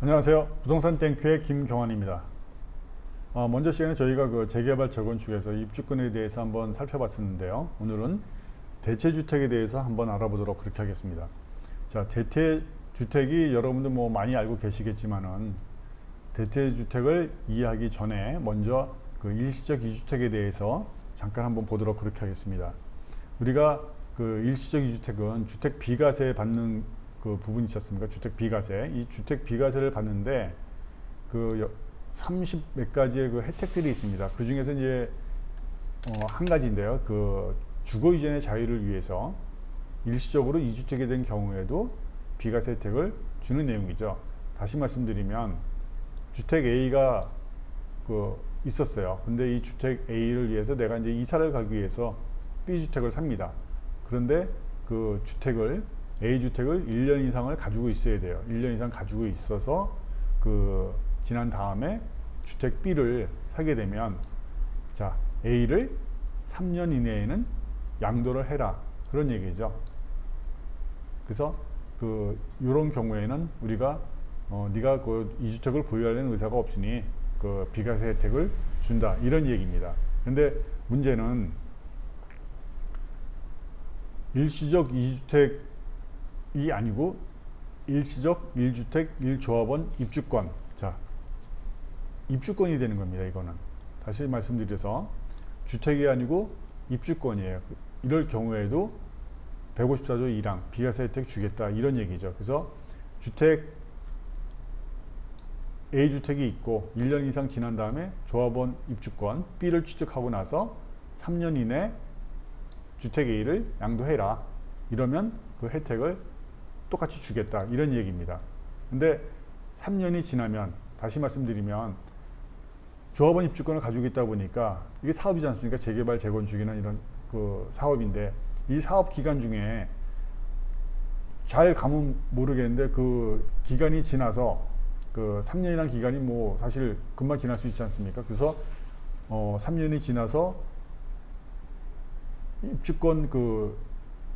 안녕하세요. 부동산 땡큐의 김경환입니다. 먼저 시간에 저희가 그 재개발 재건축에서 입주권에 대해서 한번 살펴봤었는데요. 오늘은 대체주택에 대해서 한번 알아보도록 그렇게 하겠습니다. 자, 대체주택이 여러분들 뭐 많이 알고 계시겠지만은 대체주택을 이해하기 전에 먼저 그 일시적 이주택에 대해서 잠깐 한번 보도록 그렇게 하겠습니다. 우리가 그 일시적 이주택은 주택 비과세 받는 그 부분이 있지 않습니까? 주택 비과세. 이 주택 비과세를 받는데 그 30 몇 가지의 그 혜택들이 있습니다. 그 중에서 이제 한 가지인데요. 그 주거 이전의 자유를 위해서 일시적으로 이주택이 된 경우에도 비과세 혜택을 주는 내용이죠. 다시 말씀드리면 주택 A가 그 있었어요. 근데 이 주택 A를 위해서 내가 이제 이사를 가기 위해서 B 주택을 삽니다. 그런데 그 주택을 A주택을 1년 이상을 가지고 있어야 돼요. 1년 이상 가지고 있어서 그 지난 다음에 주택 B를 사게 되면 자, A를 3년 이내에는 양도를 해라. 그런 얘기죠. 그래서 그 요런 경우에는 우리가 네가 그 이주택을 보유하려는 의사가 없으니 그 비과세 혜택을 준다. 이런 얘기입니다. 근데 문제는 일시적 이주택 이 아니고 일시적 1주택 1조합원 입주권. 자, 입주권이 되는 겁니다. 이거는 다시 말씀드려서 주택이 아니고 입주권이에요. 이럴 경우에도 154조 1항 비과세 혜택 주겠다 이런 얘기죠. 그래서 주택 A주택이 있고 1년 이상 지난 다음에 조합원 입주권 B를 취득하고 나서 3년 이내 주택 A를 양도해라. 이러면 그 혜택을 똑같이 주겠다 이런 얘기입니다. 근데 3년이 지나면 다시 말씀드리면 조합원 입주권을 가지고 있다 보니까 이게 사업이지 않습니까? 재개발 재건축이나 이런 그 사업인데 이 사업 기간 중에 잘 가면 모르겠는데 그 기간이 지나서 그 3년이라는 기간이 뭐 사실 금방 지날 수 있지 않습니까? 그래서 3년이 지나서 입주권 그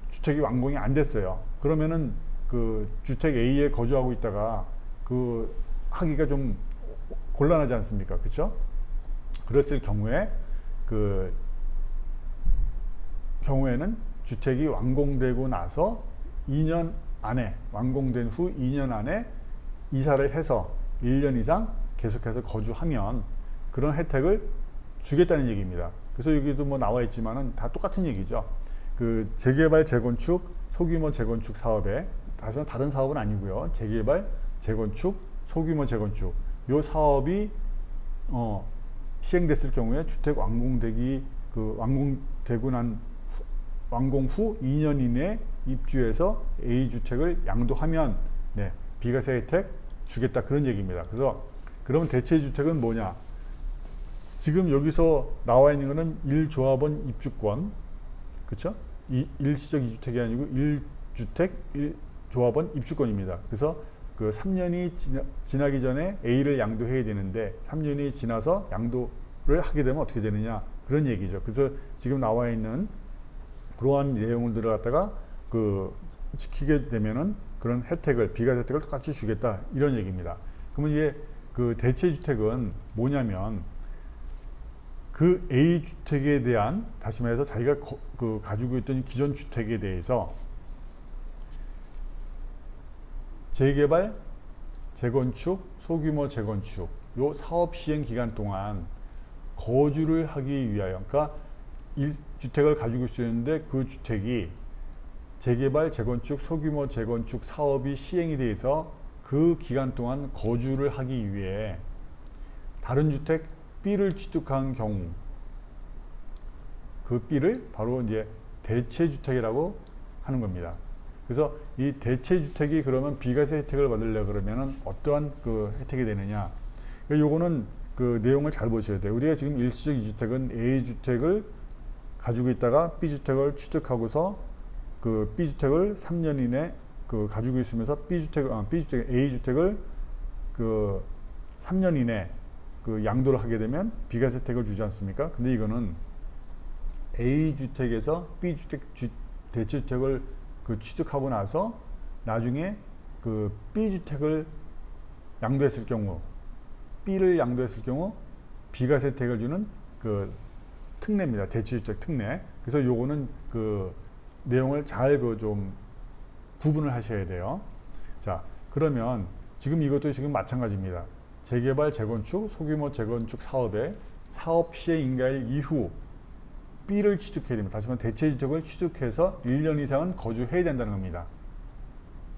주택이 완공이 안 됐어요. 그러면은 그 주택 A에 거주하고 있다가 그 하기가 좀 곤란하지 않습니까? 그렇죠? 그랬을 경우에 그 경우에는 주택이 완공되고 나서 2년 안에 완공된 후 2년 안에 이사를 해서 1년 이상 계속해서 거주하면 그런 혜택을 주겠다는 얘기입니다. 그래서 여기도 뭐 나와 있지만은 다 똑같은 얘기죠. 그 재개발 재건축 소규모 재건축 사업에 다른 사업은 아니고요. 재개발 재건축 소규모 재건축 요 사업이 시행됐을 경우에 주택 완공되고 난 완공 후 2년 이내 입주해서 A 주택을 양도하면 네, 비과세 혜택 주겠다 그런 얘기입니다. 그래서 그러면 대체 주택은 뭐냐? 지금 여기서 나와 있는 거는 1조합원 입주권, 그렇죠? 일시적 이주택이 아니고 1주택 1조합원 입주권입니다. 그래서 그 3년이 지나기 전에 A를 양도해야 되는데 3년이 지나서 양도를 하게 되면 어떻게 되느냐 그런 얘기죠. 그래서 지금 나와 있는 그러한 내용을 들어갔다가 그 지키게 되면은 그런 혜택을 비과세 혜택을 똑같이 주겠다 이런 얘기입니다. 그러면 이게 그 대체 주택은 뭐냐면 그 A 주택에 대한 다시 말해서 자기가 그 가지고 있던 기존 주택에 대해서 재개발, 재건축, 소규모 재건축 요 사업 시행 기간 동안 거주를 하기 위하여 그러니까 1주택을 가지고 있었는데 그 주택이 재개발, 재건축, 소규모 재건축 사업이 시행이 돼서 그 기간 동안 거주를 하기 위해 다른 주택 B를 취득한 경우 그 B를 바로 이제 대체주택이라고 하는 겁니다. 그래서 이 대체주택이 그러면 비과세 혜택을 받으려고 그러면은 어떠한 그 혜택이 되느냐. 요거는 그 내용을 잘 보셔야 돼요. 우리가 지금 일시적 이주택은 A주택을 가지고 있다가 B주택을 취득하고서 그 B주택을 3년 이내 그 가지고 있으면서 A주택을 그 3년 이내 그 양도를 하게 되면 비과세 혜택을 주지 않습니까? 근데 이거는 A주택에서 B주택 대체주택을 그 취득하고 나서 나중에 그 B주택을 양도했을 경우, B를 양도했을 경우 비과세 혜택을 주는 그 특례입니다. 대체주택 특례. 그래서 요거는 그 내용을 잘 그 좀 구분을 하셔야 돼요. 자, 그러면 지금 이것도 지금 마찬가지입니다. 재개발, 재건축, 소규모 재건축 사업에 사업 시행 인가일 이후 B를 취득해야 됩니다. 다시 말해 대체주택을 취득해서 1년 이상은 거주해야 된다는 겁니다.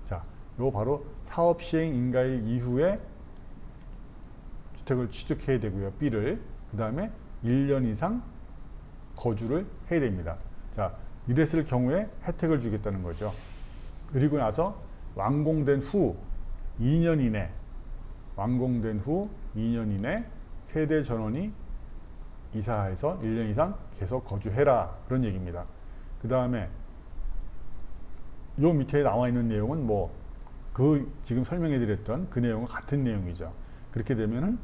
자, 요거 바로 사업 시행 인가일 이후에 주택을 취득해야 되고요. B를. 그 다음에 1년 이상 거주를 해야 됩니다. 자, 이랬을 경우에 혜택을 주겠다는 거죠. 그리고 나서 완공된 후 2년 이내 세대 전원이 이사해서 1년 이상 계속 거주해라, 그런 얘기입니다. 그 다음에 요 밑에 나와 있는 내용은 뭐 그 지금 설명해 드렸던 그 내용과 같은 내용이죠. 그렇게 되면은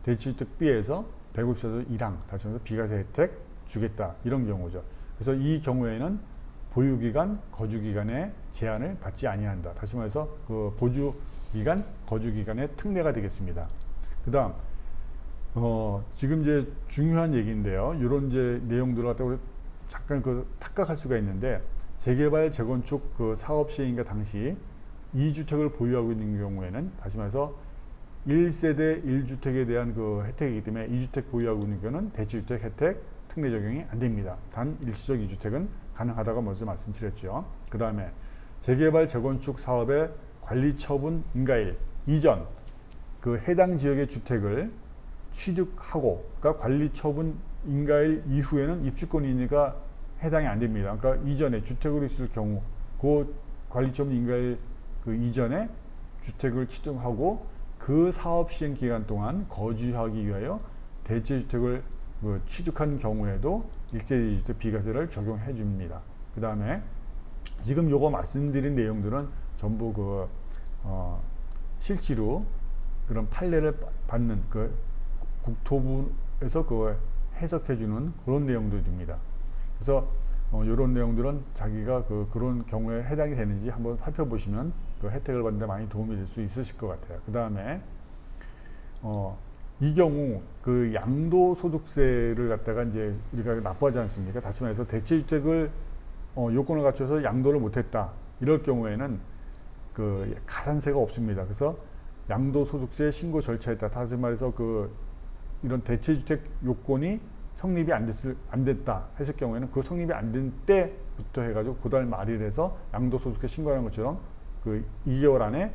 대체주택 B에서 154조 1항, 다시 말해서 비과세 혜택 주겠다, 이런 경우죠. 그래서 이 경우에는 보유기간, 거주기간의 제한을 받지 아니한다. 다시 말해서 그 보주기간, 거주기간의 특례가 되겠습니다. 그 다음 지금 이제 중요한 얘기인데요. 이런 이제 내용들을 갖다가 잠깐 그 착각할 수가 있는데, 재개발, 재건축 그 사업 시행인가 당시 2주택을 보유하고 있는 경우에는, 다시 말해서 1세대 1주택에 대한 그 혜택이기 때문에 2주택 보유하고 있는 경우는 대체주택 혜택 특례 적용이 안 됩니다. 단 일시적 2주택은 가능하다고 먼저 말씀드렸죠. 그 다음에 재개발, 재건축 사업의 관리 처분 인가일 이전 그 해당 지역의 주택을 취득하고, 그러니까 관리 처분 인가일 이후에는 입주권이니까 해당이 안 됩니다. 그러니까 이전에 주택으로 있을 경우 그 관리 처분 인가일 그 이전에 주택을 취득하고 그 사업 시행 기간 동안 거주하기 위하여 대체주택을 취득한 경우에도 일제주택 비과세를 적용해 줍니다. 그 다음에 지금 요거 말씀드린 내용들은 전부 그 실제로 그런 판례를 받는 그 국토부에서 그 해석해 주는 그런 내용들입니다. 그래서 이런 내용들은 자기가 그런 경우에 해당이 되는지 한번 살펴보시면 그 혜택을 받는 데 많이 도움이 될 수 있으실 것 같아요. 그 다음에 이 경우 그 양도소득세를 갖다가 이제 우리가 납부하지 않습니까? 다시 말해서 대체주택을 요건을 갖춰서 양도를 못했다, 이럴 경우에는 그 가산세가 없습니다. 그래서 양도소득세 신고 절차에 따라, 다시 말해서 이런 대체주택 요건이 성립이 안 됐다 했을 경우에는 그 성립이 안 된 때부터 해가지고 그달 말일에서 양도소득세 신고하는 것처럼 그 2개월 안에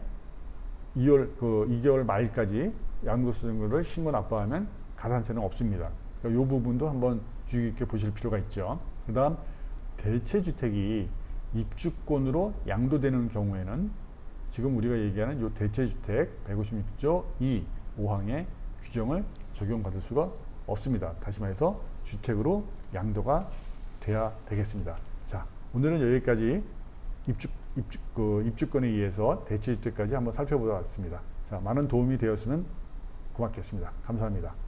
2개월 말까지 양도소득세를 신고 납부하면 가산세는 없습니다. 그러니까 이 부분도 한번 주의 깊게 보실 필요가 있죠. 그 다음 대체주택이 입주권으로 양도되는 경우에는 지금 우리가 얘기하는 이 대체주택 156조 2, 5항의 규정을 적용받을 수가 없습니다. 다시 말해서 주택으로 양도가 돼야 되겠습니다. 자, 오늘은 여기까지 입주권에 의해서 대체주택까지 한번 살펴보았습니다. 자, 많은 도움이 되었으면 고맙겠습니다. 감사합니다.